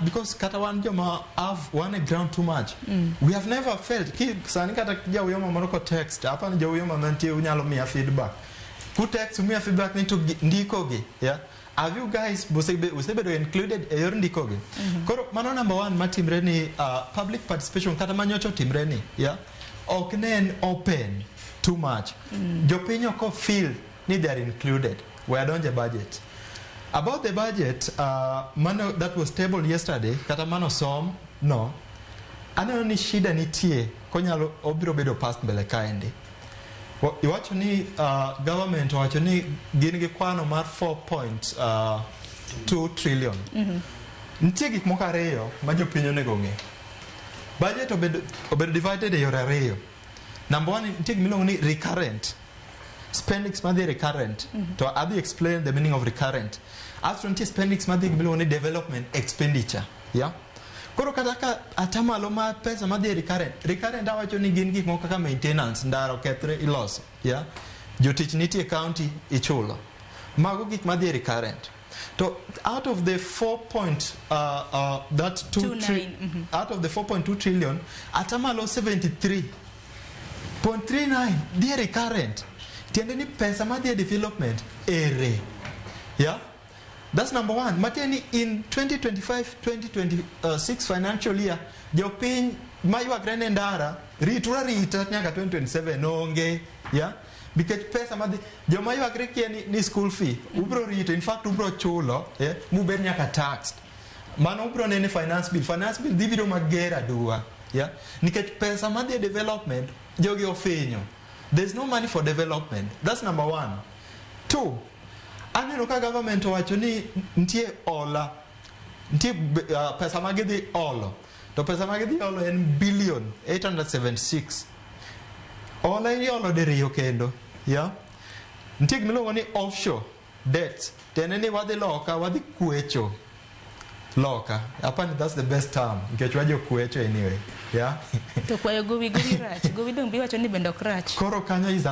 because Katawan Joma have one ground too much. We have never felt Sanikata Jawama Morocco text, upon Jawama Manti Unyalomia feedback. Who text me a feedback into ndiko? Yeah. Have you guys included a ndiko? Mano number one, Matim Reni, public participation, Katamanyocho Tim Reni, yeah. Oknen open too much. Jopinyo ko feel need they are included. Where don't the budget? About the budget, mano that was tabled yesterday, Katamano som, no. Ano ni shida ni tie, konyalo obirobedo past mbele kaende. Iwacho ni government wacho ni gin gi kwano mar 4.2 trillion. Nitie gik moko ariyo ma jopiny onego ng'e. Budget obedo divided e yore ariyo. Number one, nitie gimiluongo ni recurrent. Spendings madhi recurrent. To Abi explain the meaning of recurrent. After nitie spendings madhi gimiluongo ni development expenditure. Yeah? Koro kata atamalo ma pesa madhi recurrent awacho ni gin gik moko kaka maintenance, ndaro kethre iloso, yeah. Jotich nitie county ichulo. Mago gik madhi recurrent. To out of the 4.2 trillion, atamalo 73.39 they recurrent. Tiende ni pesa madhi development ere. Yeah. That's number one. Mateni in 2025-2026 financial year, Jopin Maywa Grenendara, Ritura nyaka 2027 onge, yeah? Because pesa madi Jomaywa Greki ni school fee, ubro rito, in fact ubro chulo, yeah? Muber nyaka taxed. Mano ubro nene finance bill divido magera dua, yeah? Nikech pesa madi development, jogi ofenyo. There's no money for development. That's number one. Two, aneno ka government wacho ni ntie ola, ntie pesa magidhi olo. To pesa magidhi olo en billion 876. Ola olo diriyo kendo, yeah? Ntie gimiluongo ni offshore debt. Tene ni wadhi loka, wadhi kwecho. Loka. Apani that's the best term. Nikech wajo kwecho anyway, yeah? To kwayo gowi rach. Gowi dong biwacho ni bendo krach. Koro kanyo is